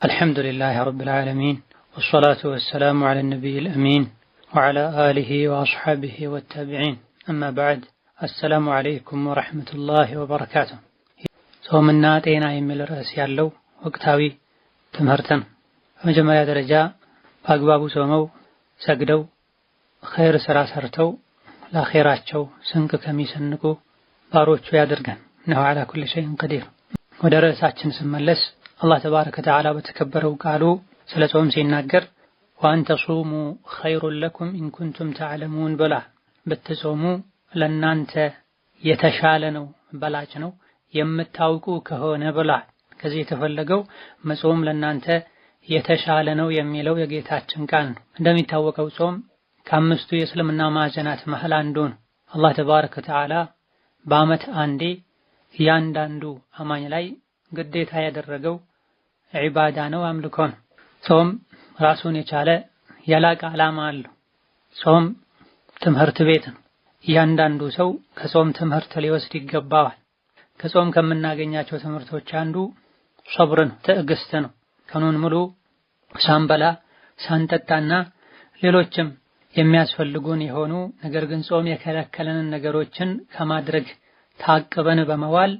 الحمد لله رب العالمين والصلاة والسلام على النبي الأمين وعلى آله وأصحابه والتابعين أما بعد السلام عليكم ورحمة الله وبركاته ጾምና ጤና የሚል ርዕስ ያለው ወቅታዊ ትምህርትን በመጀመሪያ ደረጃ በአግባቡ ጾመው ሰግደው ኸይር ስራ ሰርተው ለአኺራቸው ስንቅ ከሚሰንቁ ባሮቹ ያድርገን ነው على كل شيء قدير። ወደ ርዕሳችን ስመለስ አላህ ተባረከ ወተዓላ በተከበረው ቃሉ ስለ ጾም ሲናገር ወአን ተሱሙ ኸይሩን ለኩም ኢን ኩንቱም ተዕለሙን ብላ ብትጾሙ ለእናንተ የተሻለ ነው በላጭ ነው የምታውቁ ከሆነ ብላ። ከዚህ የተፈለገው መጾም ለእናንተ የተሻለ ነው የሚለው የጌታችን ቃል ነው። እንደሚታወቀው ጾም ከአምስቱ የእስልምና ማዕዘናት መሃል አንዱ ነው። አላህ ተባረከ ወተዓላ በዓመት አንዴ እያንዳንዱ አማኝ ላይ ግዴታ ያደረገው ዒባዳ ነው፣ አምልኮ ነው። ጾም ራሱን የቻለ የላቀ ዓላማ አለው። ጾም ትምህርት ቤት ነው። እያንዳንዱ ሰው ከጾም ትምህርት ሊወስድ ይገባዋል። ከጾም ከምናገኛቸው ትምህርቶች አንዱ ሶብር ነው፣ ትዕግስት ነው። ቀኑን ሙሉ ሳንበላ ሳንጠጣና ሌሎችም የሚያስፈልጉን የሆኑ ነገር ግን ጾም የከለከለንን ነገሮችን ከማድረግ ታቅበን በመዋል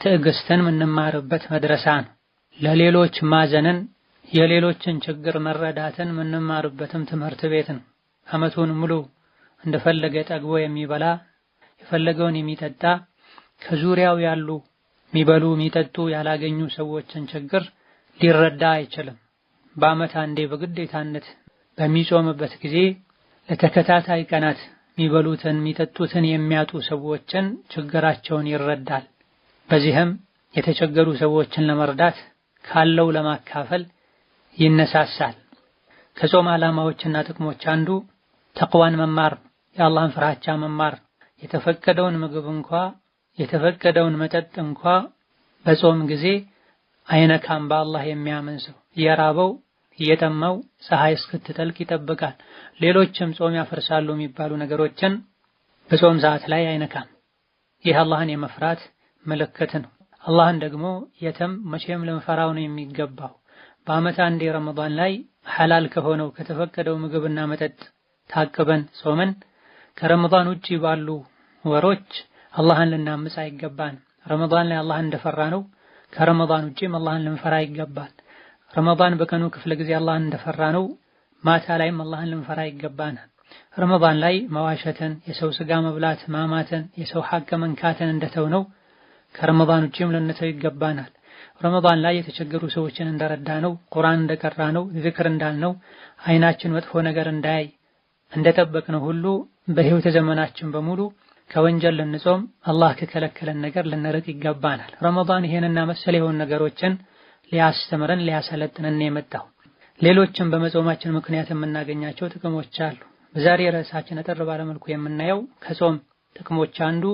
ትዕግስትን የምንማርበት መድረሳ ነው። ለሌሎች ማዘንን የሌሎችን ችግር መረዳትን የምንማርበትም ትምህርት ቤት ነው። ዓመቱን ሙሉ እንደፈለገ ጠግቦ የሚበላ የፈለገውን የሚጠጣ ከዙሪያው ያሉ የሚበሉ የሚጠጡ ያላገኙ ሰዎችን ችግር ሊረዳ አይችልም። በዓመት አንዴ በግዴታነት በሚጾምበት ጊዜ ለተከታታይ ቀናት የሚበሉትን የሚጠጡትን የሚያጡ ሰዎችን ችግራቸውን ይረዳል። በዚህም የተቸገሩ ሰዎችን ለመርዳት ካለው ለማካፈል ይነሳሳል። ከጾም ዓላማዎችና ጥቅሞች አንዱ ተቅዋን መማር፣ የአላህን ፍርሃቻ መማር። የተፈቀደውን ምግብ እንኳ የተፈቀደውን መጠጥ እንኳ በጾም ጊዜ አይነካም። በአላህ የሚያምን ሰው እየራበው እየጠማው ፀሐይ እስክትጠልቅ ይጠብቃል። ሌሎችም ጾም ያፈርሳሉ የሚባሉ ነገሮችን በጾም ሰዓት ላይ አይነካም። ይህ አላህን የመፍራት ምልክት ነው። አላህን ደግሞ የትም መቼም ልንፈራው ነው የሚገባው። በዓመት አንዴ ረመዳን ላይ ሐላል ከሆነው ከተፈቀደው ምግብና መጠጥ ታቅበን ጾመን ከረመዳን ውጪ ባሉ ወሮች አላህን ልናምጽ አይገባን። ረመዳን ላይ አላህን እንደፈራ ነው ከረመዳን ውጪም አላህን ልንፈራ ይገባል። ረመዳን በቀኑ ክፍለ ጊዜ አላህን እንደፈራ ነው ማታ ላይም አላህን ልንፈራ ይገባናል። ረመዳን ላይ መዋሸትን፣ የሰው ስጋ መብላት፣ ማማትን፣ የሰው ሐቅ መንካትን እንደተው ነው ከረመዳን ውጪም ልንተው ይገባናል። ረመዳን ላይ የተቸገሩ ሰዎችን እንደረዳ ነው፣ ቁርአን እንደቀራ ነው፣ ዚክር እንዳልነው፣ አይናችን መጥፎ ነገር እንዳያይ እንደጠበቅነው ሁሉ በህይወት ዘመናችን በሙሉ ከወንጀል ልንጾም አላህ ከከለከለን ነገር ልንርቅ ይገባናል። ረመዳን ይሄንና መሰል የሆኑ ነገሮችን ሊያስተምረን ሊያሰለጥነን የመጣው። ሌሎችም በመጾማችን ምክንያት የምናገኛቸው ጥቅሞች አሉ። በዛሬ ርዕሳችን አጠር ባለ መልኩ የምናየው ከጾም ጥቅሞች አንዱ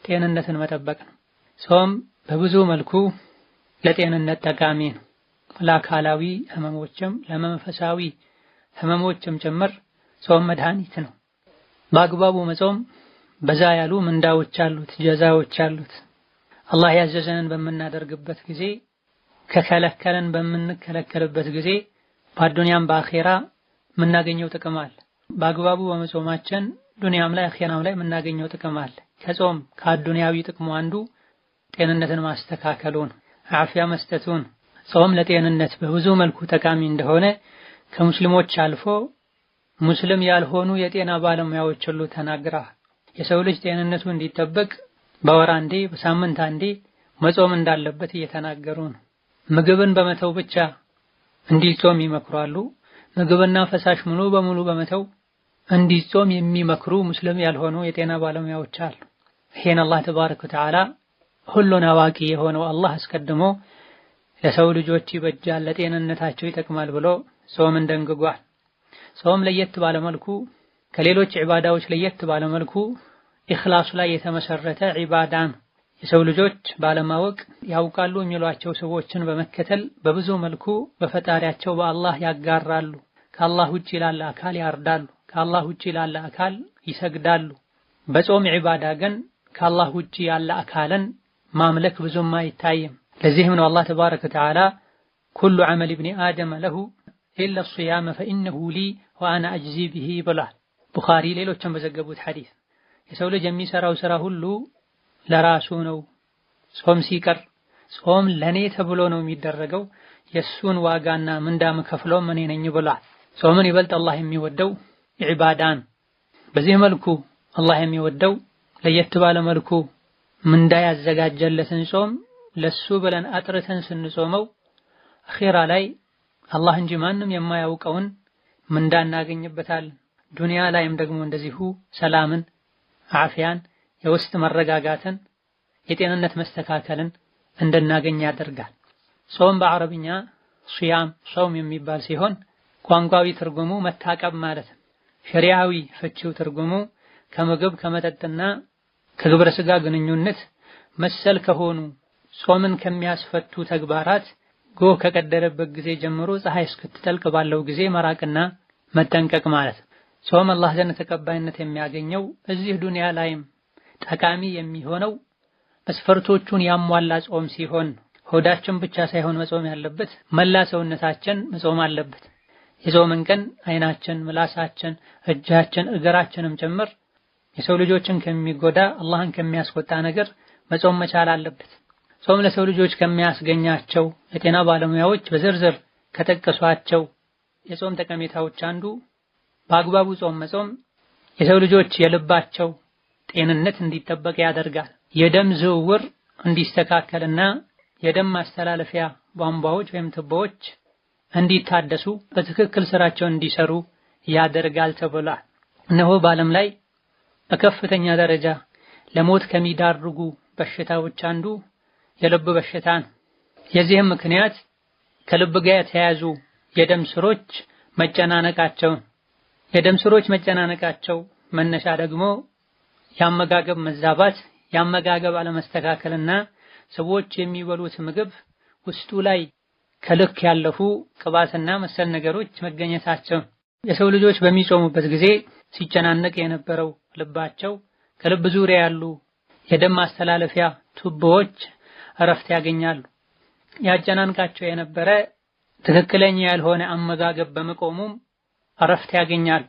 ጤንነትን መጠበቅ ነው። ጾም በብዙ መልኩ ለጤንነት ጠቃሚ ነው። ለአካላዊ ህመሞችም ለመንፈሳዊ ህመሞችም ጭምር ጾም መድኃኒት ነው። በአግባቡ መጾም በዛ ያሉ ምንዳዎች አሉት፣ ጀዛዎች አሉት። አላህ ያዘዘንን በምናደርግበት ጊዜ ከከለከለን በምንከለከልበት ጊዜ በአዱንያም በአኼራ የምናገኘው ጥቅም አለ። በአግባቡ በመጾማችን ዱንያም ላይ አኼራም ላይ የምናገኘው ጥቅም አለ። ከጾም ከአዱንያዊ ጥቅሙ አንዱ ጤንነትን ማስተካከሉን አፍያ መስጠቱን። ጾም ለጤንነት በብዙ መልኩ ጠቃሚ እንደሆነ ከሙስሊሞች አልፎ ሙስሊም ያልሆኑ የጤና ባለሙያዎች ሁሉ ተናግረዋል። የሰው ልጅ ጤንነቱ እንዲጠበቅ በወር አንዴ በሳምንት አንዴ መጾም እንዳለበት እየተናገሩ ነው። ምግብን በመተው ብቻ እንዲጾም ይመክራሉ። ምግብና ፈሳሽ ሙሉ በሙሉ በመተው እንዲጾም የሚመክሩ ሙስሊም ያልሆኑ የጤና ባለሙያዎች አሉ። ይሄን አላህ ተባረከ ወተዓላ ሁሉን አዋቂ የሆነው አላህ አስቀድሞ ለሰው ልጆች ይበጃል ለጤንነታቸው ይጠቅማል ብሎ ጾምን ደንግጓል። ጾም ለየት ባለ መልኩ ከሌሎች ዒባዳዎች ለየት ባለ መልኩ ኢኽላስ ላይ የተመሰረተ ዒባዳ ነው። የሰው ልጆች ባለማወቅ ያውቃሉ የሚሏቸው ሰዎችን በመከተል በብዙ መልኩ በፈጣሪያቸው በአላህ ያጋራሉ። ከአላህ ውጪ ላለ አካል ያርዳሉ፣ ከአላህ ውጪ ላለ አካል ይሰግዳሉ። በጾም ዒባዳ ግን ከአላህ ውጪ ያለ አካልን ማምለክ ብዙም አይታይም። ለዚህም ነው አላህ ተባረከ ወተዓላ ኩሉ ዐመል ኢብኒ አደመ ለሁ ኢላ ሲያመ ፈኢነሁ ሊ ወአና አጅዚ ቢሂ ብሏል። ቡኻሪ ሌሎችም በዘገቡት ሐዲስ የሰው ልጅ የሚሰራው ስራ ሁሉ ለራሱ ነው፣ ጾም ሲቀር ጾም ለኔ ተብሎ ነው የሚደረገው፣ የሱን ዋጋና ምንዳ መከፍለው እኔ ነኝ ብሏል። ጾምን ይበልጥ አላህ የሚወደው ኢባዳን በዚህ መልኩ አላህ የሚወደው ለየት ባለ መልኩ ምንዳ ያዘጋጀለትን ጾም ለሱ ብለን አጥርተን ስንጾመው አኺራ ላይ አላህ እንጂ ማንም የማያውቀውን ምንዳ እናገኝበታለን። ዱንያ ላይም ደግሞ እንደዚሁ ሰላምን፣ ዓፊያን፣ የውስጥ መረጋጋትን፣ የጤንነት መስተካከልን እንድናገኝ ያደርጋል። ጾም በአረብኛ ሱያም ጾም የሚባል ሲሆን ቋንቋዊ ትርጉሙ መታቀብ ማለት ነው። ሸሪዓዊ ፍቺው ትርጉሙ ከምግብ ከመጠጥና ከግብረ ስጋ ግንኙነት መሰል ከሆኑ ጾምን ከሚያስፈቱ ተግባራት ጎህ ከቀደረበት ጊዜ ጀምሮ ፀሐይ እስክትጠልቅ ባለው ጊዜ መራቅና መጠንቀቅ ማለት ነው። ጾም አላህ ዘንድ ተቀባይነት የሚያገኘው እዚህ ዱንያ ላይም ጠቃሚ የሚሆነው መስፈርቶቹን ያሟላ ጾም ሲሆን ሆዳችን ብቻ ሳይሆን መጾም ያለበት መላ ሰውነታችን መጾም አለበት። የጾምን ቀን አይናችን፣ ምላሳችን፣ እጃችን፣ እግራችንም ጭምር የሰው ልጆችን ከሚጎዳ አላህን ከሚያስቆጣ ነገር መጾም መቻል አለበት። ጾም ለሰው ልጆች ከሚያስገኛቸው የጤና ባለሙያዎች በዝርዝር ከጠቀሷቸው የጾም ጠቀሜታዎች አንዱ በአግባቡ ጾም መጾም የሰው ልጆች የልባቸው ጤንነት እንዲጠበቅ ያደርጋል። የደም ዝውውር እንዲስተካከልና የደም ማስተላለፊያ ቧንቧዎች ወይም ቱቦዎች እንዲታደሱ በትክክል ስራቸውን እንዲሰሩ ያደርጋል ተብሏል። እነሆ በዓለም ላይ በከፍተኛ ደረጃ ለሞት ከሚዳርጉ በሽታዎች አንዱ የልብ በሽታ ነው። የዚህም ምክንያት ከልብ ጋር የተያያዙ የደም ስሮች መጨናነቃቸው። የደም ስሮች መጨናነቃቸው መነሻ ደግሞ የአመጋገብ መዛባት፣ የአመጋገብ አለመስተካከልና ሰዎች የሚበሉት ምግብ ውስጡ ላይ ከልክ ያለፉ ቅባትና መሰል ነገሮች መገኘታቸው። የሰው ልጆች በሚጾሙበት ጊዜ ሲጨናነቅ የነበረው ልባቸው ከልብ ዙሪያ ያሉ የደም ማስተላለፊያ ቱቦዎች እረፍት ያገኛሉ። ያጨናንቃቸው የነበረ ትክክለኛ ያልሆነ አመጋገብ በመቆሙም እረፍት ያገኛሉ።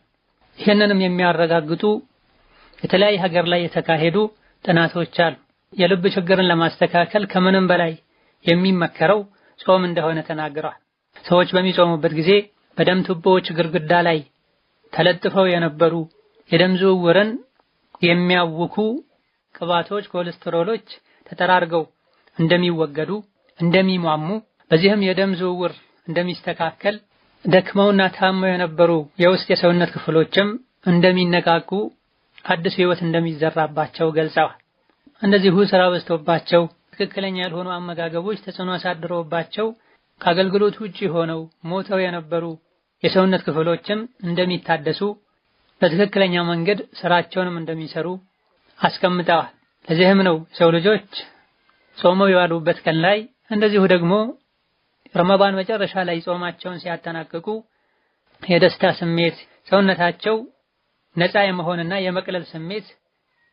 ይህንንም የሚያረጋግጡ የተለያየ ሀገር ላይ የተካሄዱ ጥናቶች አሉ። የልብ ችግርን ለማስተካከል ከምንም በላይ የሚመከረው ጾም እንደሆነ ተናግረዋል። ሰዎች በሚጾሙበት ጊዜ በደም ቱቦዎች ግድግዳ ላይ ተለጥፈው የነበሩ የደም ዝውውርን የሚያውኩ ቅባቶች፣ ኮሌስትሮሎች ተጠራርገው እንደሚወገዱ፣ እንደሚሟሙ፣ በዚህም የደም ዝውውር እንደሚስተካከል፣ ደክመውና ታመው የነበሩ የውስጥ የሰውነት ክፍሎችም እንደሚነቃቁ፣ አዲስ ህይወት እንደሚዘራባቸው ገልጸዋል። እንደዚሁ ስራ በዝቶባቸው ትክክለኛ ያልሆኑ አመጋገቦች ተጽዕኖ አሳድረውባቸው ከአገልግሎት ውጪ ሆነው ሞተው የነበሩ የሰውነት ክፍሎችም እንደሚታደሱ፣ በትክክለኛ መንገድ ስራቸውንም እንደሚሰሩ አስቀምጠዋል። ለዚህም ነው የሰው ልጆች ጾመው የዋሉበት ቀን ላይ እንደዚሁ ደግሞ ረመዳን መጨረሻ ላይ ጾማቸውን ሲያጠናቅቁ የደስታ ስሜት፣ ሰውነታቸው ነፃ የመሆንና የመቅለል ስሜት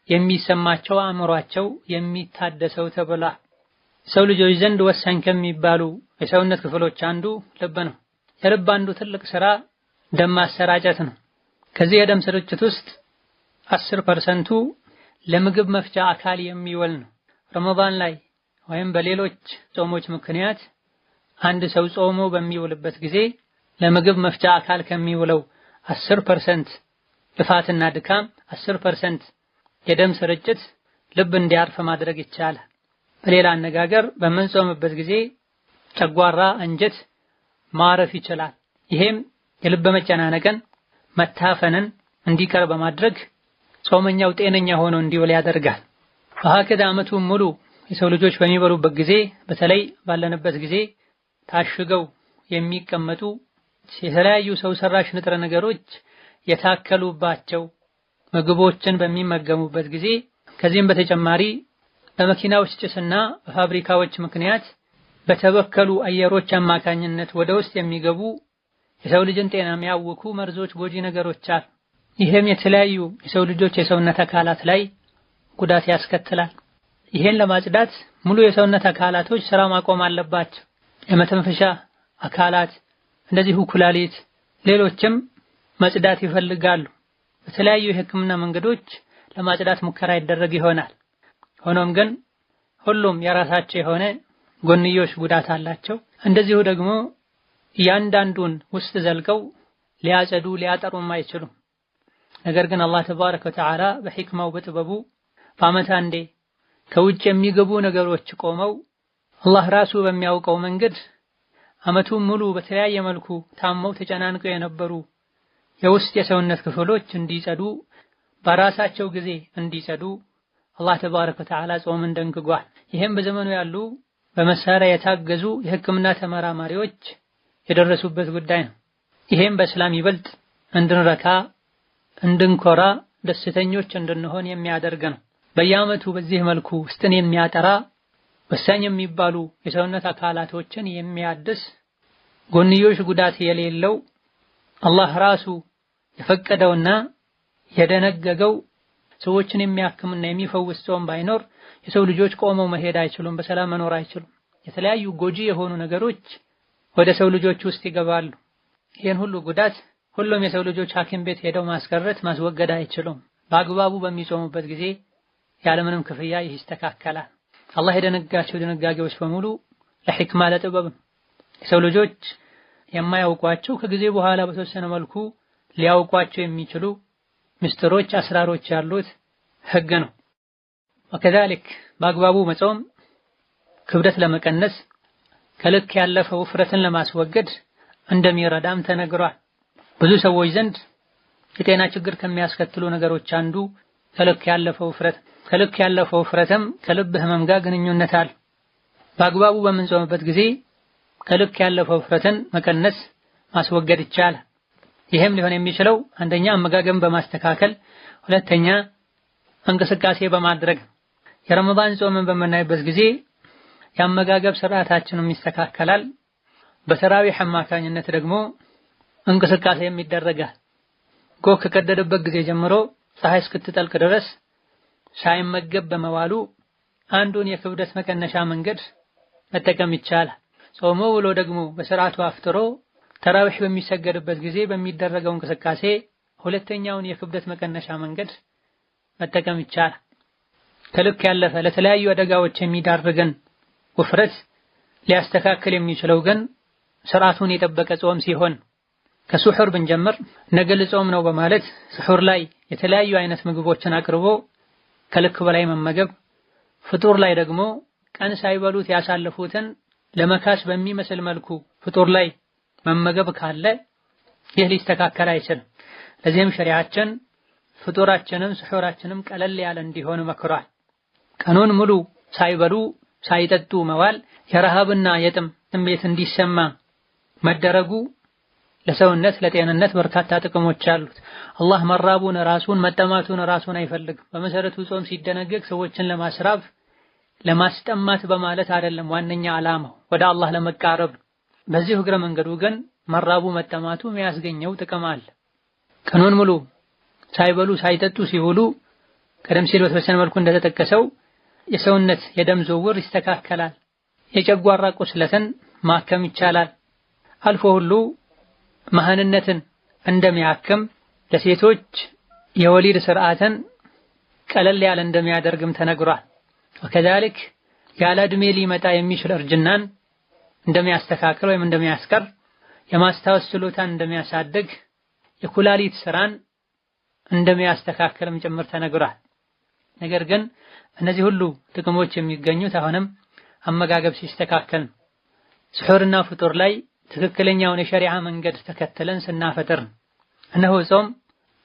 የሚሰማቸው፣ አእምሯቸው የሚታደሰው ተብሏል። ሰው ልጆች ዘንድ ወሳኝ ከሚባሉ የሰውነት ክፍሎች አንዱ ልብ ነው። የልብ አንዱ ትልቅ ስራ ደም ማሰራጨት ነው። ከዚህ የደም ስርጭት ውስጥ 10% ለምግብ መፍጫ አካል የሚውል ነው። ረመዳን ላይ ወይም በሌሎች ጾሞች ምክንያት አንድ ሰው ጾሞ በሚውልበት ጊዜ ለምግብ መፍጫ አካል ከሚውለው 10% ልፋትና ድካም 10% የደም ስርጭት ልብ እንዲያርፍ ማድረግ ይቻላል። በሌላ አነጋገር በምንጾምበት ጊዜ ጨጓራ፣ አንጀት ማረፍ ይችላል። ይሄም የልብ መጨናነቅን፣ መታፈንን እንዲቀር በማድረግ ጾመኛው ጤነኛ ሆኖ እንዲውል ያደርጋል። በሀከዳ ዓመቱን ሙሉ የሰው ልጆች በሚበሉበት ጊዜ በተለይ ባለንበት ጊዜ ታሽገው የሚቀመጡ የተለያዩ ሰው ሰራሽ ንጥረ ነገሮች የታከሉባቸው ምግቦችን በሚመገሙበት ጊዜ ከዚህም በተጨማሪ በመኪናዎች ጭስና በፋብሪካዎች ምክንያት በተበከሉ አየሮች አማካኝነት ወደ ውስጥ የሚገቡ የሰው ልጅን ጤና የሚያውኩ መርዞች፣ ጎጂ ነገሮች አሉ። ይህም የተለያዩ የሰው ልጆች የሰውነት አካላት ላይ ጉዳት ያስከትላል። ይሄን ለማጽዳት ሙሉ የሰውነት አካላቶች ስራ ማቆም አለባቸው። የመተንፈሻ አካላት እንደዚሁ ኩላሊት ሌሎችም መጽዳት ይፈልጋሉ። በተለያዩ የሕክምና መንገዶች ለማጽዳት ሙከራ ይደረግ ይሆናል። ሆኖም ግን ሁሉም የራሳቸው የሆነ ጎንዮሽ ጉዳት አላቸው። እንደዚሁ ደግሞ እያንዳንዱን ውስጥ ዘልቀው ሊያጸዱ ሊያጠሩም አይችሉም። ነገር ግን አላህ ተባረከ ወተዓላ በሕክማው በጥበቡ በዓመት አንዴ ከውጭ የሚገቡ ነገሮች ቆመው አላህ ራሱ በሚያውቀው መንገድ ዓመቱን ሙሉ በተለያየ መልኩ ታመው ተጨናንቀው የነበሩ የውስጥ የሰውነት ክፍሎች እንዲጸዱ በራሳቸው ጊዜ እንዲጸዱ አላህ ተባረከ ወተዓላ ጾምን ደንግጓል። ይህም በዘመኑ ያሉ በመሳሪያ የታገዙ የሕክምና ተመራማሪዎች የደረሱበት ጉዳይ ነው። ይሄም በእስላም ይበልጥ እንድንረካ፣ እንድንኮራ፣ ደስተኞች እንድንሆን የሚያደርግ ነው። በየዓመቱ በዚህ መልኩ ውስጥን የሚያጠራ ወሳኝ የሚባሉ የሰውነት አካላቶችን የሚያድስ ጎንዮሽ ጉዳት የሌለው አላህ ራሱ የፈቀደውና የደነገገው ሰዎችን የሚያክምና የሚፈውስ ጾም ባይኖር የሰው ልጆች ቆመው መሄድ አይችሉም፣ በሰላም መኖር አይችሉም። የተለያዩ ጎጂ የሆኑ ነገሮች ወደ ሰው ልጆች ውስጥ ይገባሉ። ይህን ሁሉ ጉዳት ሁሉም የሰው ልጆች ሐኪም ቤት ሄደው ማስቀረት ማስወገድ አይችሉም። በአግባቡ በሚጾሙበት ጊዜ ያለምንም ክፍያ ይህ ይስተካከላል። አላህ የደነጋቸው ድንጋጌዎች በሙሉ ለሕክማ ለጥበብ የሰው ልጆች የማያውቋቸው ከጊዜ በኋላ በተወሰነ መልኩ ሊያውቋቸው የሚችሉ ምስጢሮች፣ አስራሮች ያሉት ህግ ነው። ወከዛሊክ በአግባቡ መጾም ክብደት ለመቀነስ ከልክ ያለፈ ውፍረትን ለማስወገድ እንደሚረዳም ተነግሯል። ብዙ ሰዎች ዘንድ የጤና ችግር ከሚያስከትሉ ነገሮች አንዱ ከልክ ያለፈ ውፍረት፣ ከልክ ያለፈ ውፍረትም ከልብ ህመም ጋር ግንኙነት አለ። በአግባቡ በምንጾምበት ጊዜ ከልክ ያለፈ ውፍረትን መቀነስ ማስወገድ ይቻላል። ይህም ሊሆን የሚችለው አንደኛ አመጋገብን በማስተካከል፣ ሁለተኛ እንቅስቃሴ በማድረግ። የረመዳን ጾምን በምናይበት ጊዜ የአመጋገብ ስርዓታችንም ይስተካከላል። በተራዊህ አማካኝነት ደግሞ እንቅስቃሴ ይደረጋል። ጎህ ከቀደደበት ጊዜ ጀምሮ ፀሐይ እስክትጠልቅ ድረስ ሳይመገብ በመዋሉ አንዱን የክብደት መቀነሻ መንገድ መጠቀም ይቻላል። ጾሞ ውሎ ደግሞ በስርዓቱ አፍጥሮ ተራዊህ በሚሰገድበት ጊዜ በሚደረገው እንቅስቃሴ ሁለተኛውን የክብደት መቀነሻ መንገድ መጠቀም ይቻላል። ከልክ ያለፈ ለተለያዩ አደጋዎች የሚዳርገን ውፍረት ሊያስተካክል የሚችለው ግን ስርዓቱን የጠበቀ ጾም ሲሆን፣ ከሱሑር ብንጀምር ነገ ልጾም ነው በማለት ሱሑር ላይ የተለያዩ አይነት ምግቦችን አቅርቦ ከልክ በላይ መመገብ፣ ፍጡር ላይ ደግሞ ቀን ሳይበሉት ያሳለፉትን ለመካስ በሚመስል መልኩ ፍጡር ላይ መመገብ ካለ ይህ ሊስተካከል አይችልም። ለዚህም ሸሪዓችን ፍጡራችንም ሱሑራችንም ቀለል ያለ እንዲሆን መክሯል። ቀኑን ሙሉ ሳይበሉ ሳይጠጡ መዋል የረሃብና የጥም ስሜት እንዲሰማ መደረጉ ለሰውነት ለጤንነት በርካታ ጥቅሞች አሉት። አላህ መራቡን ራሱን መጠማቱን ራሱን አይፈልግም። በመሰረቱ ጾም ሲደነገግ ሰዎችን ለማስራብ ለማስጠማት በማለት አይደለም። ዋነኛ ዓላማው ወደ አላህ ለመቃረብ። በዚህ እግረ መንገዱ ግን መራቡ መጠማቱ የሚያስገኘው ጥቅም አለ። ቀኑን ሙሉ ሳይበሉ ሳይጠጡ ሲውሉ ቀደም ሲል በተወሰነ መልኩ እንደተጠቀሰው የሰውነት የደም ዝውውር ይስተካከላል። የጨጓራ ቁስለትን ማከም ይቻላል። አልፎ ሁሉ መሃንነትን እንደሚያክም ለሴቶች የወሊድ ስርዓትን ቀለል ያለ እንደሚያደርግም ተነግሯል። ወከዛሊክ ያለ ዕድሜ ሊመጣ የሚችል እርጅናን እንደሚያስተካክል ወይም እንደሚያስቀር፣ የማስታወስ ችሎታን እንደሚያሳድግ፣ የኩላሊት ስራን እንደሚያስተካክልም ጭምር ተነግሯል። ነገር ግን እነዚህ ሁሉ ጥቅሞች የሚገኙት አሁንም አመጋገብ ሲስተካከል፣ ስሑርና ፍጡር ላይ ትክክለኛውን የሸሪዓ መንገድ ተከትለን ስናፈጥር። እነሆ ጾም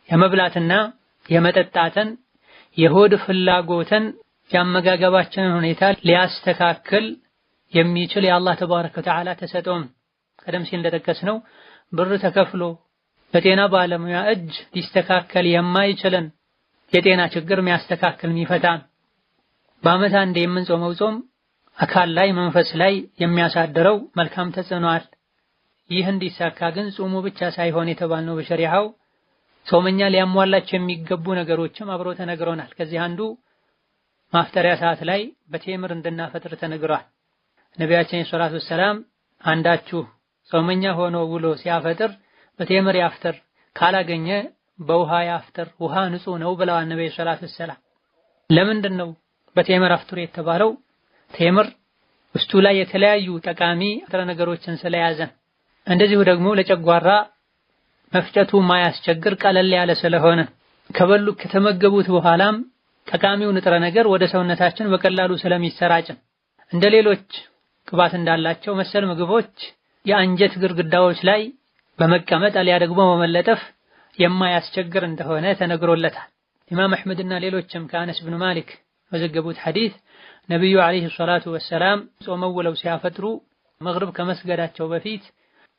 የመብላትና የመጠጣትን የሆድ ፍላጎትን የአመጋገባችንን ሁኔታ ሊያስተካክል የሚችል የአላህ ተባረከ ወተዓላ ተሰጥኦም። ቀደም ሲል እንደጠቀስነው ብር ተከፍሎ በጤና ባለሙያ እጅ ሊስተካከል የማይችልን የጤና ችግር የሚያስተካክል የሚፈታ። በዓመት አንዴ የምንጾመው ጾም አካል ላይ መንፈስ ላይ የሚያሳድረው መልካም ተጽዕኖ አለ። ይህ እንዲሳካ ግን ጾሙ ብቻ ሳይሆን የተባልነው በሸሪዓው ጾመኛ ሊያሟላቸው የሚገቡ ነገሮችም አብሮ ተነግሮናል። ከዚህ አንዱ ማፍጠሪያ ሰዓት ላይ በቴምር እንድናፈጥር ተነግሯል። ነቢያችን ሰለላሁ ዐለይሂ ወሰለም አንዳችሁ ጾመኛ ሆኖ ውሎ ሲያፈጥር በቴምር ያፍጥር፣ ካላገኘ በውሃ ያፍጥር፣ ውሃ ንጹህ ነው ብለዋል ነብዩ ሰለላሁ ዐለይሂ ወሰለም። ለምንድን ነው በቴምር አፍጥሩ የተባለው? ቴምር ውስጡ ላይ የተለያዩ ጠቃሚ ንጥረ ነገሮችን ስለያዘ፣ እንደዚሁ ደግሞ ለጨጓራ መፍጨቱ ማያስቸግር ቀለል ያለ ስለሆነ ከበሉ ከተመገቡት በኋላም ጠቃሚው ንጥረ ነገር ወደ ሰውነታችን በቀላሉ ስለሚሰራጭ፣ እንደ ሌሎች ቅባት እንዳላቸው መሰል ምግቦች የአንጀት ግድግዳዎች ላይ በመቀመጥ አልያ ደግሞ በመለጠፍ የማያስቸግር እንደሆነ ተነግሮለታል። ኢማም አሕመድና ሌሎችም ከአነስ ብን ማሊክ በዘገቡት ሐዲስ ነብዩ አለይሂ ሰላቱ ወሰላም ጾመው ውለው ሲያፈጥሩ መግሪብ ከመስገዳቸው በፊት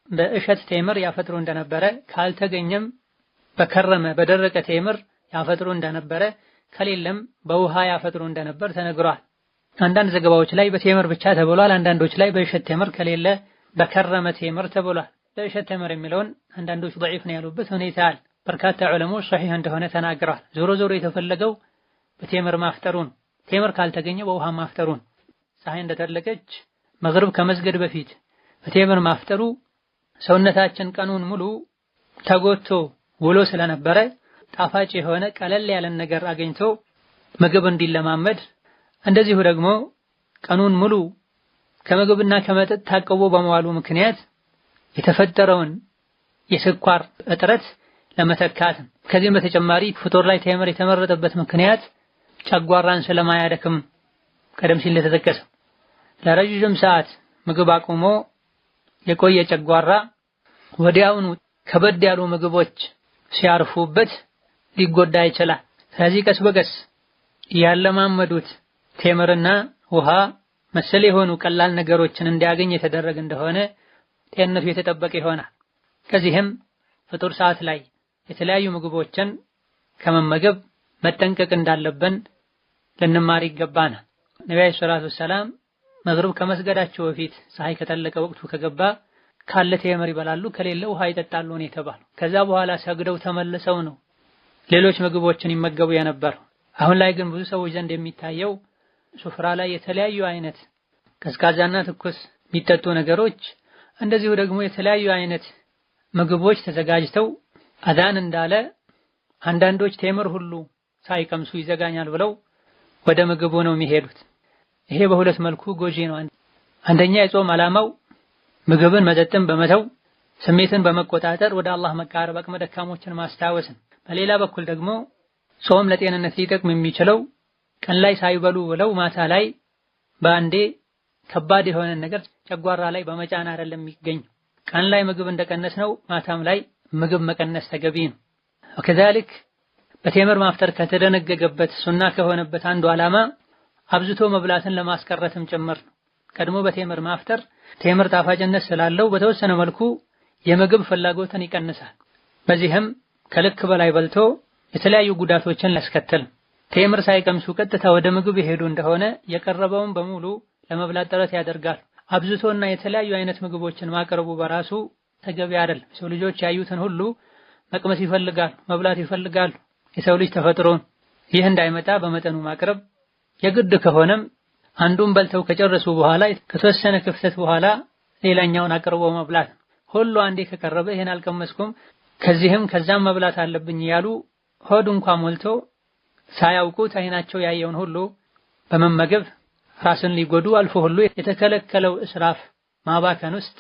በእሸት ቴምር ያፈጥሩ እንደነበረ፣ ካልተገኘም በከረመ በደረቀ ቴምር ያፈጥሩ እንደነበረ፣ ከሌለም በውሃ ያፈጥሩ እንደነበር ተነግሯል። አንዳንድ ዘገባዎች ላይ በቴምር ብቻ ተብሏል። አንዳንዶች ላይ በእሸት ቴምር ከሌለ በከረመ ቴምር ተብሏል። በእሸት ቴምር የሚለውን አንዳንዶች ضعيف ነው ያሉበት ሁኔታ አለ። በርካታ ዑለሞች ሷሂህ እንደሆነ ተናግረዋል። ዞሮ ዞሮ የተፈለገው በቴምር ማፍጠሩን፣ ቴምር ካልተገኘ በውሃ ማፍጠሩን። ፀሐይ እንደጠለቀች መግሪብ ከመስገድ በፊት በቴምር ማፍጠሩ ሰውነታችን ቀኑን ሙሉ ተጎድቶ ውሎ ስለነበረ ጣፋጭ የሆነ ቀለል ያለን ነገር አገኝቶ ምግብ እንዲለማመድ፣ እንደዚሁ ደግሞ ቀኑን ሙሉ ከምግብና ከመጠጥ ታቅቦ በመዋሉ ምክንያት የተፈጠረውን የስኳር እጥረት ለመተካት። ከዚህም በተጨማሪ ፍጡር ላይ ቴምር የተመረጠበት ምክንያት ጨጓራን ስለማያደክም፣ ቀደም ሲል እንደተጠቀሰ ለረጅም ሰዓት ምግብ አቁሞ የቆየ ጨጓራ ወዲያውኑ ከበድ ያሉ ምግቦች ሲያርፉበት ሊጎዳ ይችላል። ስለዚህ ቀስ በቀስ ያለማመዱት ቴምርና ውሃ መሰል የሆኑ ቀላል ነገሮችን እንዲያገኝ የተደረገ እንደሆነ ጤንነቱ የተጠበቀ ይሆናል። ከዚህም ፍጡር ሰዓት ላይ የተለያዩ ምግቦችን ከመመገብ መጠንቀቅ እንዳለብን ልንማር ይገባናል። ነብዩ ሰለላሁ ዐለይሂ ወሰለም መግሪብ ከመስገዳቸው በፊት ፀሐይ ከጠለቀ ወቅቱ ከገባ ካለ ቴምር ይበላሉ፣ ከሌለ ውሃ ይጠጣሉ ነው የተባለው። ከዛ በኋላ ሰግደው ተመልሰው ነው ሌሎች ምግቦችን ይመገቡ የነበረው። አሁን ላይ ግን ብዙ ሰዎች ዘንድ የሚታየው ሱፍራ ላይ የተለያዩ አይነት ቀዝቃዛና ትኩስ የሚጠጡ ነገሮች፣ እንደዚሁ ደግሞ የተለያዩ አይነት ምግቦች ተዘጋጅተው አዛን እንዳለ አንዳንዶች ቴምር ሁሉ ሳይቀምሱ ይዘጋኛል ብለው ወደ ምግቡ ነው የሚሄዱት። ይሄ በሁለት መልኩ ጎጂ ነው። አንደኛ የጾም ዓላማው ምግብን መጠጥን በመተው ስሜትን በመቆጣጠር ወደ አላህ መቃረብ፣ አቅመ ደካሞችን ማስታወስን። በሌላ በኩል ደግሞ ጾም ለጤንነት ሊጠቅም የሚችለው ቀን ላይ ሳይበሉ ብለው ማታ ላይ በአንዴ ከባድ የሆነ ነገር ጨጓራ ላይ በመጫን አይደለም የሚገኝ። ቀን ላይ ምግብ እንደቀነስ ነው ማታም ላይ ምግብ መቀነስ ተገቢ ነው። ወከዛሊክ በቴምር ማፍጠር ከተደነገገበት ሱና ከሆነበት አንዱ ዓላማ አብዝቶ መብላትን ለማስቀረትም ጭምር ነው። ቀድሞ በቴምር ማፍጠር ቴምር ጣፋጭነት ስላለው በተወሰነ መልኩ የምግብ ፍላጎትን ይቀንሳል። በዚህም ከልክ በላይ በልቶ የተለያዩ ጉዳቶችን ሊያስከትል። ቴምር ሳይቀምሱ ቀጥታ ወደ ምግብ የሄዱ እንደሆነ የቀረበውን በሙሉ ለመብላት ጥረት ያደርጋል። አብዝቶና የተለያዩ አይነት ምግቦችን ማቅረቡ በራሱ ተገቢ አይደለም። ሰው ልጆች ያዩትን ሁሉ መቅመስ ይፈልጋሉ፣ መብላት ይፈልጋሉ። የሰው ልጅ ተፈጥሮን ይህ እንዳይመጣ በመጠኑ ማቅረብ፣ የግድ ከሆነም አንዱን በልተው ከጨረሱ በኋላ ከተወሰነ ክፍተት በኋላ ሌላኛውን አቅርቦ መብላት። ሁሉ አንዴ ከቀረበ ይሄን አልቀመስኩም ከዚህም ከዛም መብላት አለብኝ ያሉ ሆድ እንኳን ሞልቶ ሳያውቁት አይናቸው ያየውን ሁሉ በመመገብ ራስን ሊጎዱ አልፎ ሁሉ የተከለከለው እስራፍ ማባከን ውስጥ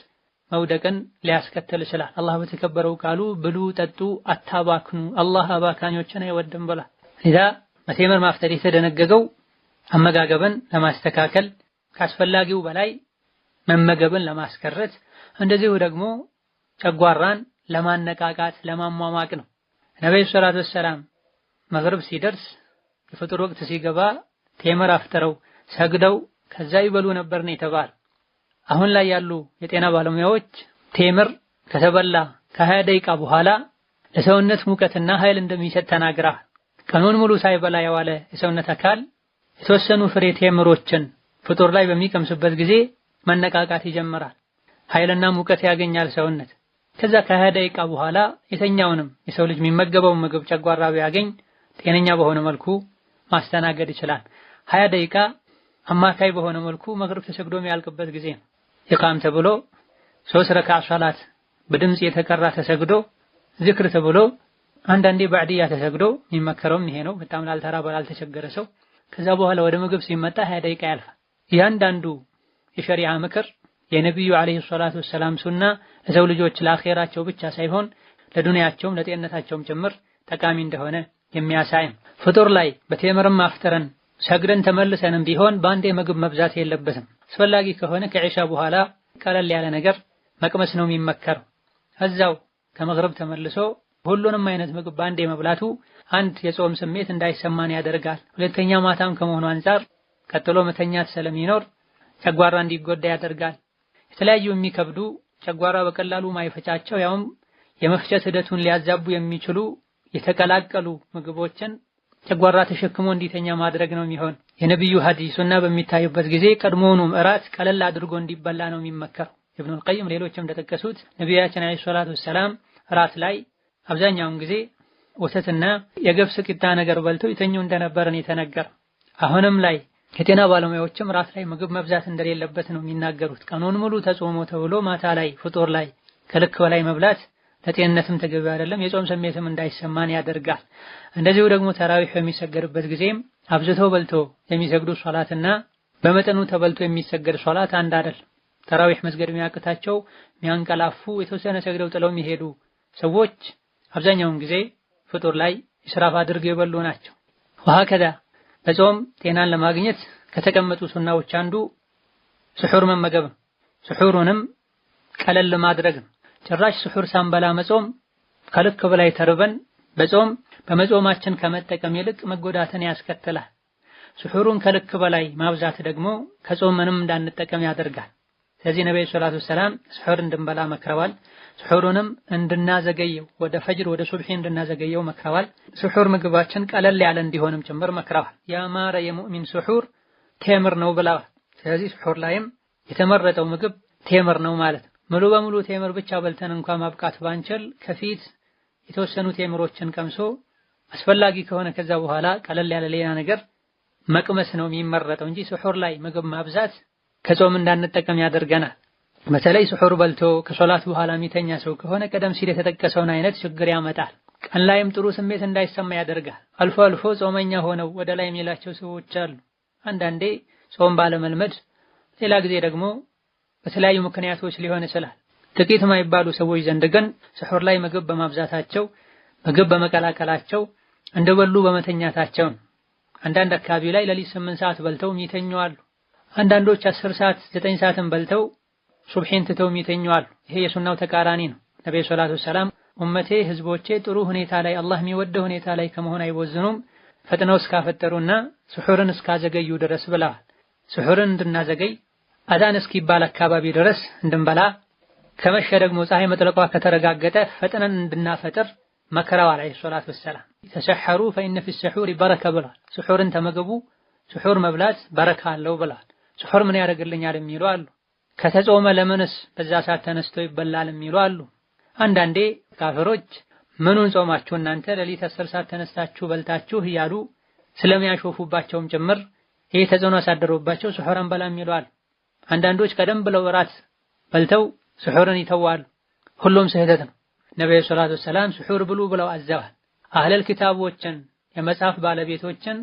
መውደቅን ሊያስከትል ይችላል። አላህ በተከበረው ቃሉ ብሉ ጠጡ አታባክኑ፣ አላህ አባካኞችን አይወድም ብሏል። ኢዛ በቴምር ማፍጠር የተደነገገው አመጋገብን ለማስተካከል ካስፈላጊው በላይ መመገብን ለማስቀረት፣ እንደዚሁ ደግሞ ጨጓራን ለማነቃቃት ለማሟሟቅ ነው። ነብዩ ሰለላሁ ዐለይሂ ወሰለም መግሪብ ሲደርስ የፍጡር ወቅት ሲገባ ቴምር አፍጥረው ሰግደው ከዛ ይበሉ ነበር ነው የተባለ። አሁን ላይ ያሉ የጤና ባለሙያዎች ቴምር ከተበላ ከ20 ደቂቃ በኋላ ለሰውነት ሙቀትና ኃይል እንደሚሰጥ ተናግረዋል። ቀኑን ሙሉ ሳይበላ የዋለ የሰውነት አካል የተወሰኑ ፍሬ ቴምሮችን ፍጡር ላይ በሚቀምስበት ጊዜ መነቃቃት ይጀምራል፣ ኃይልና ሙቀት ያገኛል ሰውነት። ከዛ ከ20 ደቂቃ በኋላ የተኛውንም የሰው ልጅ የሚመገበውን ምግብ ጨጓራ ቢያገኝ ጤነኛ በሆነ መልኩ ማስተናገድ ይችላል። 20 ደቂቃ አማካይ በሆነ መልኩ መግሪብ ተሰግዶ የሚያልቅበት ጊዜ ነው። ኢቃም ተብሎ 3 ረካዓ ሶላት በድምጽ የተቀራ ተሰግዶ ዚክር ተብሎ አንዳንዴ ባዕድያ ተሰግዶ የሚመከረውም ይሄ ነው። በጣም ላልተራበ ላልተቸገረ ሰው ከዛ በኋላ ወደ ምግብ ሲመጣ 20 ደቂቃ ያልፋል። ያንዳንዱ የሸሪዓ ምክር የነብዩ አለይሂ ሰላቱ ወሰላም ሱና ለሰው ልጆች ለአኺራቸው ብቻ ሳይሆን ለዱንያቸውም ለጤንነታቸውም ጭምር ጠቃሚ እንደሆነ የሚያሳይ። ፍጡር ላይ በቴምርም አፍጥረን ሰግደን ተመልሰንም ቢሆን በአንዴ ምግብ መብዛት የለበትም። አስፈላጊ ከሆነ ከዒሻ በኋላ ቀለል ያለ ነገር መቅመስ ነው የሚመከረው። እዛው ከመግሪብ ተመልሶ ሁሉንም አይነት ምግብ በአንዴ መብላቱ አንድ የጾም ስሜት እንዳይሰማን ያደርጋል። ሁለተኛ ማታም ከመሆኑ አንፃር ቀጥሎ መተኛት ስለሚኖር ጨጓራ እንዲጎዳ ያደርጋል። የተለያዩ የሚከብዱ ጨጓራ በቀላሉ ማይፈጫቸው ያውም የመፍጨት ሂደቱን ሊያዛቡ የሚችሉ የተቀላቀሉ ምግቦችን ጨጓራ ተሸክሞ እንዲተኛ ማድረግ ነው የሚሆን። የነብዩ ሐዲስ ሱና በሚታዩበት ጊዜ ቀድሞውኑም እራት ቀለል አድርጎ እንዲበላ ነው የሚመከረው። ኢብኑል ቀይም ሌሎችም እንደጠቀሱት ነቢያችን አለይሂ ሰላቱ ወሰላም እራት ላይ አብዛኛውን ጊዜ ወተትና የገብስ ቂጣ ነገር በልተው ይተኙ እንደነበረን የተነገረ። አሁንም ላይ የጤና ባለሙያዎችም እራት ላይ ምግብ መብዛት እንደሌለበት ነው የሚናገሩት። ቀኑን ሙሉ ተጾሞ ተብሎ ማታ ላይ ፍጡር ላይ ከልክ በላይ መብላት ለጤንነትም ተገቢ አይደለም፣ የጾም ስሜትም እንዳይሰማን ያደርጋል። እንደዚሁ ደግሞ ተራዊህ በሚሰገድበት ጊዜም አብዝተው በልቶ የሚሰግዱ ሶላትና በመጠኑ ተበልቶ የሚሰገድ ሶላት አንድ አይደለም። ተራዊህ መስገድ የሚያቅታቸው የሚያንቀላፉ የተወሰነ ሰግደው ጥለው የሚሄዱ ሰዎች አብዛኛውን ጊዜ ፍጡር ላይ ኢስራፍ አድርገው የበሉ ናቸው። ወሀከዛ በጾም ጤናን ለማግኘት ከተቀመጡ ሱናዎች አንዱ ስሑር መመገብ፣ ስሑሩንም ቀለል ማድረግ። ጭራሽ ስሑር ሳንበላ መጾም ከልክ በላይ ተርበን በጾም በመጾማችን ከመጠቀም ይልቅ መጎዳትን ያስከትላል። ስሑሩን ከልክ በላይ ማብዛት ደግሞ ከጾም ምንም እንዳንጠቀም ያደርጋል። ስለዚህ ነብዩ ሰለላሁ ዐለይሂ ወሰለም ስሑር እንድንበላ መክረዋል። ስሑሩንም እንድናዘገየው ወደ ፈጅር ወደ ሱብሒ እንድናዘገየው መክረዋል። ስሑር ምግባችን ቀለል ያለ እንዲሆንም ጭምር መክረዋል። ያማረ የሙእሚን ስሑር ቴምር ነው ብለዋል። ስለዚህ ስሑር ላይም የተመረጠው ምግብ ቴምር ነው ማለት ነው። ሙሉ በሙሉ ቴምር ብቻ በልተን እንኳን ማብቃት ባንችል ከፊት የተወሰኑ ቴምሮችን ቀምሶ አስፈላጊ ከሆነ ከዛ በኋላ ቀለል ያለ ሌላ ነገር መቅመስ ነው የሚመረጠው እንጂ ስሑር ላይ ምግብ ማብዛት ከጾም እንዳንጠቀም ያደርገናል። በተለይ ስሑር በልቶ ከሶላት በኋላ የሚተኛ ሰው ከሆነ ቀደም ሲል የተጠቀሰውን አይነት ችግር ያመጣል። ቀን ላይም ጥሩ ስሜት እንዳይሰማ ያደርጋል። አልፎ አልፎ ጾመኛ ሆነው ወደ ላይ የሚላቸው ሰዎች አሉ። አንዳንዴ ጾም ባለመልመድ፣ ሌላ ጊዜ ደግሞ በተለያዩ ምክንያቶች ሊሆን ይችላል። ጥቂት የማይባሉ ሰዎች ዘንድ ግን ስሑር ላይ ምግብ በማብዛታቸው ምግብ በመቀላቀላቸው እንደበሉ በመተኛታቸው አንዳንድ አካባቢ ላይ ለሊት 8 ሰዓት በልተው የሚተኙ አሉ። አንዳንዶች 10 ሰዓት 9 ሰዓትን በልተው ሱብሒን ትተው የሚተኙ አሉ። ይሄ የሱናው ተቃራኒ ነው። ነብዩ ሰለላሁ ዐለይሂ ወሰለም ኡመቴ ህዝቦቼ ጥሩ ሁኔታ ላይ አላህ የሚወደው ሁኔታ ላይ ከመሆን አይወዝኑም ፈጥነው እስካፈጠሩና ስሑርን እስካዘገዩ ድረስ ብለዋል። ስሑርን እንድናዘገይ አዳን እስኪባል አካባቢ ድረስ እንድንበላ፣ ከመሸ ደግሞ ፀሐይ መጥለቋ ከተረጋገጠ ፈጥነን እንድናፈጥር መከረዋል አለይሂ ሰላቱ ወሰላም። ተሰሐሩ ፈኢነ ፊ ሰሑሪ በረከ ብለዋል። ስሑርን ተመገቡ፣ ስሑር መብላት በረካ አለው ብለዋል። ስሑር ምን ያደርግልኛል የሚሉ አሉ። ከተጾመ ለምንስ በዛ ሰዓት ተነስቶ ይበላል የሚሉ አሉ። አንዳንዴ ካፍሮች ምኑን ጾማችሁ እናንተ ለሊት 10 ሰዓት ተነስታችሁ በልታችሁ እያሉ ስለሚያሾፉባቸውም ጭምር ይሄ ተጽዕኖ አሳደረባቸው ስሑርን በላ የሚሉ አሉ። አንዳንዶች ቀደም ብለው እራት በልተው ስሑርን ይተዋሉ። ሁሉም ስህተት ነው። ነብዩ ሰለላሁ ዐለይሂ ወሰለም ስሑር ብሉ ብለው አዘዋል። አህለል ኪታቦችን የመጽሐፍ ባለቤቶችን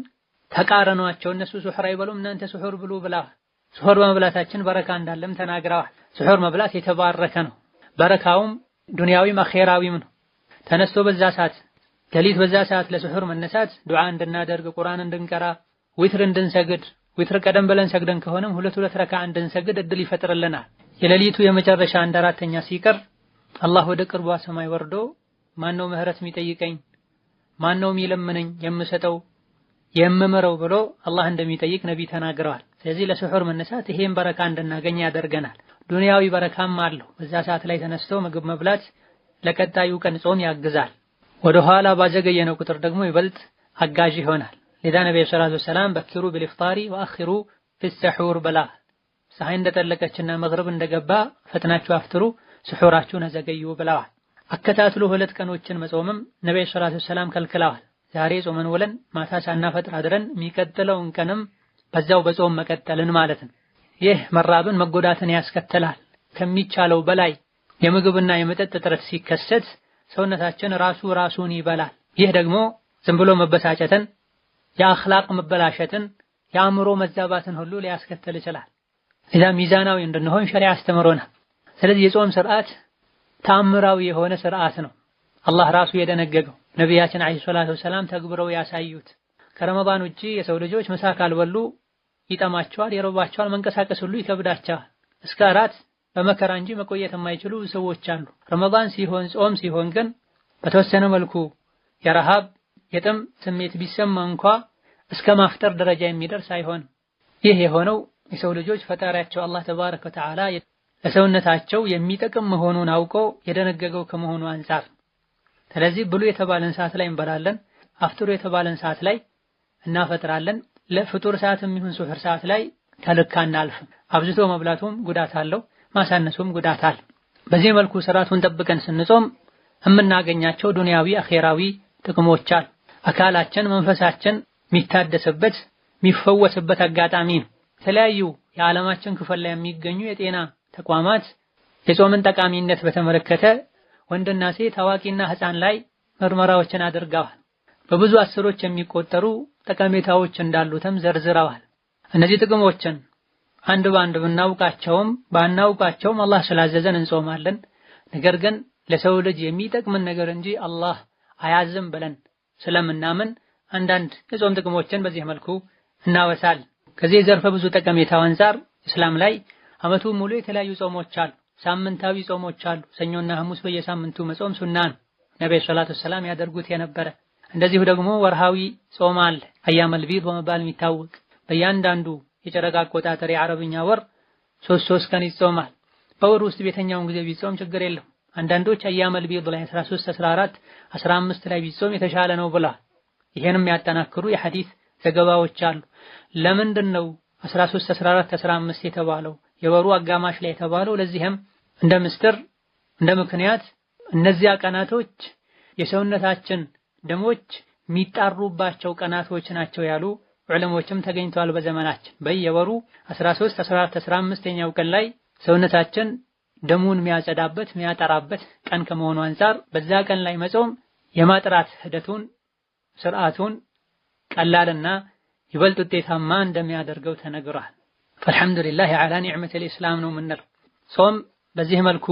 ተቃረኗቸው። እነሱ ስሑር አይበሉም፣ እናንተ ስሑር ብሉ ብለዋል። ስሑር በመብላታችን በረካ እንዳለም ተናግረዋል። ስሑር መብላት የተባረከ ነው። በረካውም ዱንያዊም አኼራዊም ነው። ተነስቶ በዛ ሰዓት ሌሊት በዛ ሰዓት ለስሑር መነሳት ዱዓ እንድናደርግ፣ ቁርአን እንድንቀራ፣ ዊትር እንድንሰግድ፣ ዊትር ቀደም ብለን ሰግደን ከሆነም ሁለት ረካ እንድንሰግድ እድል ይፈጥርልናል። የሌሊቱ የመጨረሻ 1/4ኛ ሲቀር አላህ ወደ ቅርቧ ሰማይ ወርዶ ማነው ምህረት የሚጠይቀኝ፣ ማነው የሚለምነኝ የምሰጠው የምምረው ብሎ አላህ እንደሚጠይቅ ነብይ ተናግረዋል። ስለዚህ ለስሑር መነሳት ይሄን በረካ እንድናገኝ ያደርገናል። ዱንያዊ በረካም አለው። በዛ ሰዓት ላይ ተነስቶ ምግብ መብላት ለቀጣዩ ቀን ጾም ያግዛል። ወደ ኋላ ባዘገየነው ቁጥር ደግሞ ይበልጥ አጋዥ ይሆናል። ለዛ ነብዩ ሰለላሁ ዐለይሂ ወሰለም በክሩ ቢልኢፍጣሪ ወአኽሩ ፊስሰሑር በላ ፀሐይ እንደጠለቀችና መግሪብ እንደገባ ፈጥናችሁ አፍጥሩ፣ ስሑራችሁን አዘገዩ ብለዋል። አከታትሎ 2 ቀኖችን መጾምም ነብዩ ሰለላሁ ዐለይሂ ወሰለም ከልክለዋል። ዛሬ ጾመን ውለን ማታ ሳናፈጥር አድረን የሚቀጥለውን ቀንም በዛው በጾም መቀጠልን ማለት ነው። ይህ መራብን መጎዳትን ያስከትላል። ከሚቻለው በላይ የምግብና የመጠጥ እጥረት ሲከሰት ሰውነታችን ራሱን ይበላል። ይህ ደግሞ ዝም ብሎ መበሳጨትን፣ የአኽላቅ መበላሸትን፣ የአእምሮ መዛባትን ሁሉ ሊያስከትል ይችላል። እዛ ሚዛናዊ እንድንሆን ሸሪዓ አስተምሮናል። ስለዚህ የጾም ስርዓት ተአምራዊ የሆነ ስርዓት ነው። አላህ ራሱ የደነገገው ነቢያችን አለይሂ ሰላቱ ወሰላም ተግብረው ያሳዩት። ከረመዳን ውጪ የሰው ልጆች ምሳ ካልበሉ ይጠማቸዋል፣ ይርባቸዋል፣ መንቀሳቀስ ሁሉ ይከብዳቸዋል። እስከ እራት በመከራ እንጂ መቆየት የማይችሉ ሰዎች አሉ። ረመዳን ሲሆን ጾም ሲሆን ግን በተወሰነ መልኩ የረሃብ የጥም ስሜት ቢሰማ እንኳ እስከ ማፍጠር ደረጃ የሚደርስ አይሆንም። ይህ የሆነው የሰው ልጆች ፈጣሪያቸው አላህ ተባረከ ወተዓላ ለሰውነታቸው የሚጠቅም መሆኑን አውቆ የደነገገው ከመሆኑ አንፃር። ስለዚህ ብሉ የተባለን ሰዓት ላይ እንበላለን፣ አፍጥሩ የተባለን ሰዓት ላይ እናፈጥራለን። ለፍጡር ሰዓትም ይሁን ሱሕር ሰዓት ላይ ከልክ አናልፍም። አብዝቶ መብላቱም ጉዳት አለው፣ ማሳነሱም ጉዳት አለው። በዚህ መልኩ ስርዓቱን ጠብቀን ስንጾም የምናገኛቸው ዱንያዊ አኼራዊ ጥቅሞች አሉ። አካላችን መንፈሳችን የሚታደስበት የሚፈወስበት አጋጣሚ ነው። የተለያዩ የዓለማችን ክፍል ላይ የሚገኙ የጤና ተቋማት የጾምን ጠቃሚነት በተመለከተ ወንድና ሴት አዋቂና ሕፃን ላይ ምርመራዎችን አድርገዋል። በብዙ አስሮች የሚቆጠሩ ጠቀሜታዎች እንዳሉትም ዘርዝረዋል። እነዚህ ጥቅሞችን አንድ ባንድ ብናውቃቸውም ባናውቃቸውም አላህ ስላዘዘን እንጾማለን። ነገር ግን ለሰው ልጅ የሚጠቅምን ነገር እንጂ አላህ አያዝም ብለን ስለምናምን አንዳንድ የጾም ጥቅሞችን በዚህ መልኩ እናወሳል። ከዚህ ዘርፈ ብዙ ጠቀሜታው አንፃር እስላም ላይ ዓመቱ ሙሉ የተለያዩ ጾሞች አሉ። ሳምንታዊ ጾሞች አሉ። ሰኞና ሐሙስ በየሳምንቱ መጾም ሱና ነው፣ ነብዩ ሰለላሁ ዐለይሂ ወሰለም ያደርጉት የነበረ። እንደዚሁ ደግሞ ወርሃዊ ጾም አለ፣ አያመል ቢድ በመባል የሚታወቅ በእያንዳንዱ የጨረቃ አቆጣጠር የአረብኛ ወር ሶስት ቀን ይጾማል። በወር ውስጥ ቤተኛውን ጊዜ ቢጾም ችግር የለም። አንዳንዶች አያመል ቢድ ላይ 13፣ 14፣ 15 ላይ ቢጾም የተሻለ ነው ብለዋል። ይሄንም ያጠናክሩ የሐዲስ ዘገባዎች አሉ። ለምንድን ነው 13፣ 14፣ 15 የተባለው የወሩ አጋማሽ ላይ የተባለው? ለዚህም እንደ ምስጢር እንደ ምክንያት እነዚያ ቀናቶች የሰውነታችን ደሞች የሚጣሩባቸው ቀናቶች ናቸው ያሉ ዑለሞችም ተገኝተዋል በዘመናችን። በየወሩ 13፣ 14፣ 15ኛው ቀን ላይ ሰውነታችን ደሙን የሚያጸዳበት የሚያጠራበት ቀን ከመሆኑ አንፃር በዛ ቀን ላይ መጾም የማጥራት ሂደቱን ስርዓቱን ቀላልና ይበልጥ ውጤታማ እንደሚያደርገው ተነግሯል። አልሐምዱሊላህ ዐላ ኒዕመቲል ኢስላም ነው የምንለው። ጾም በዚህ መልኩ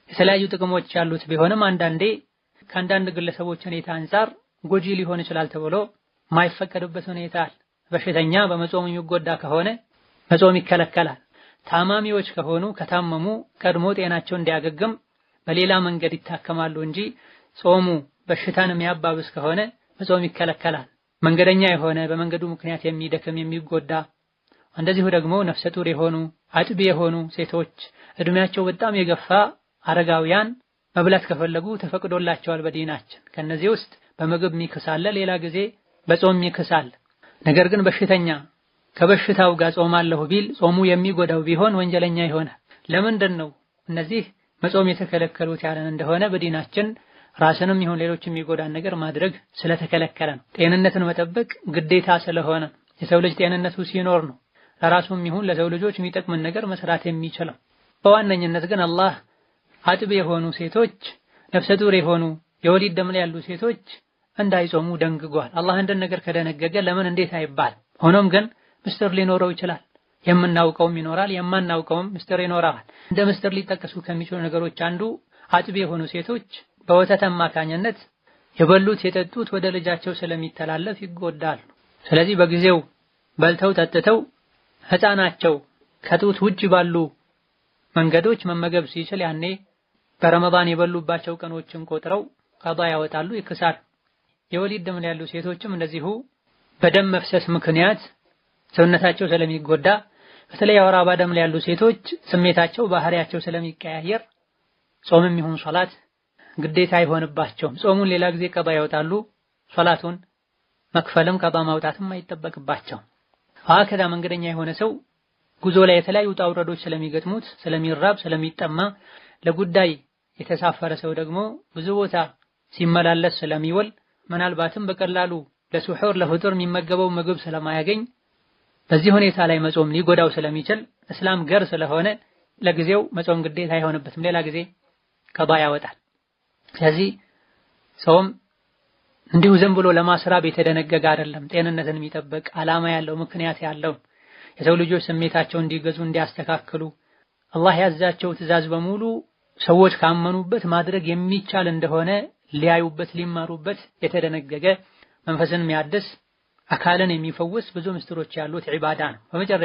የተለያዩ ጥቅሞች ያሉት ቢሆንም አንዳንዴ ከአንዳንድ ግለሰቦች ሁኔታ አንፃር ጎጂ ሊሆን ይችላል ተብሎ የማይፈቀድበት ሁኔታ አለ። በሽተኛ በመጾም የሚጎዳ ከሆነ መጾም ይከለከላል። ታማሚዎች ከሆኑ ከታመሙ ቀድሞ ጤናቸው እንዲያገግም በሌላ መንገድ ይታከማሉ እንጂ ጾሙ በሽታን የሚያባብስ ከሆነ መጾም ይከለከላል። መንገደኛ የሆነ በመንገዱ ምክንያት የሚደክም የሚጎዳ፣ እንደዚሁ ደግሞ ነፍሰ ጡር የሆኑ አጥቢ የሆኑ ሴቶች፣ እድሜያቸው በጣም የገፋ አረጋውያን መብላት ከፈለጉ ተፈቅዶላቸዋል በዲናችን። ከነዚህ ውስጥ በምግብ ሚክሳለ፣ ሌላ ጊዜ በጾም ሚክሳለ። ነገር ግን በሽተኛ ከበሽታው ጋር ጾማለሁ ቢል ጾሙ የሚጎዳው ቢሆን ወንጀለኛ ይሆናል። ለምንድን ነው እነዚህ መጾም የተከለከሉት ያለን እንደሆነ በዲናችን ራስንም ይሁን ሌሎች የሚጎዳን ነገር ማድረግ ስለተከለከለ ነው። ጤንነትን መጠበቅ ግዴታ ስለሆነ የሰው ልጅ ጤንነቱ ሲኖር ነው ለራሱም ይሁን ለሰው ልጆች የሚጠቅምን ነገር መስራት የሚችለው። በዋነኝነት ግን አላህ አጥቢ የሆኑ ሴቶች፣ ነፍሰ ጡር የሆኑ የወሊድ ደም ላይ ያሉ ሴቶች እንዳይጾሙ ደንግጓል። አላህ አንድን ነገር ከደነገገ ለምን እንዴት አይባል። ሆኖም ግን ምስጢር ሊኖረው ይችላል። የምናውቀውም ይኖራል፣ የማናውቀውም ምስጢር ይኖራል። እንደ ምስጢር ሊጠቀሱ ከሚችሉ ነገሮች አንዱ አጥቢ የሆኑ ሴቶች በወተት አማካኝነት የበሉት የጠጡት ወደ ልጃቸው ስለሚተላለፍ ይጎዳሉ። ስለዚህ በጊዜው በልተው ጠጥተው ሕፃናቸው ከጡት ውጭ ባሉ መንገዶች መመገብ ሲችል ያኔ በረመዳን የበሉባቸው ቀኖችን ቆጥረው ቀዷ ያወጣሉ፣ ይክሳሉ። የወሊድ ደም ላይ ያሉ ሴቶችም እንደዚሁ በደም መፍሰስ ምክንያት ሰውነታቸው ስለሚጎዳ፣ በተለይ የወር አበባ ደም ላይ ያሉ ሴቶች ስሜታቸው ባህሪያቸው ስለሚቀያየር ጾምም ይሁን ሶላት ግዴታ አይሆንባቸውም። ጾሙን ሌላ ጊዜ ቀዷ ያወጣሉ፣ ሶላቱን መክፈልም ቀዷ ማውጣትም አይጠበቅባቸውም። ከዛ መንገደኛ የሆነ ሰው ጉዞ ላይ የተለያዩ ውጣ ውረዶች ስለሚገጥሙት ስለሚራብ ስለሚጠማ፣ ለጉዳይ የተሳፈረ ሰው ደግሞ ብዙ ቦታ ሲመላለስ ስለሚውል ምናልባትም በቀላሉ ለሱሑር ለፍጡር የሚመገበው ምግብ ስለማያገኝ በዚህ ሁኔታ ላይ መጾም ሊጎዳው ስለሚችል እስላም ገር ስለሆነ ለጊዜው መጾም ግዴታ አይሆንበትም፣ ሌላ ጊዜ ቀዷ ያወጣል። ስለዚህ ጾም እንዲሁ ዝም ብሎ ለማስራብ የተደነገገ አይደለም። ጤንነትን የሚጠብቅ ዓላማ ያለው ምክንያት ያለው የሰው ልጆች ስሜታቸውን እንዲገዙ እንዲያስተካክሉ አላህ ያዛቸው ትእዛዝ በሙሉ ሰዎች ካመኑበት ማድረግ የሚቻል እንደሆነ ሊያዩበት ሊማሩበት የተደነገገ መንፈስን የሚያድስ አካልን የሚፈውስ ብዙ ምስጢሮች ያሉት ዒባዳ ነው። በመጨረሻ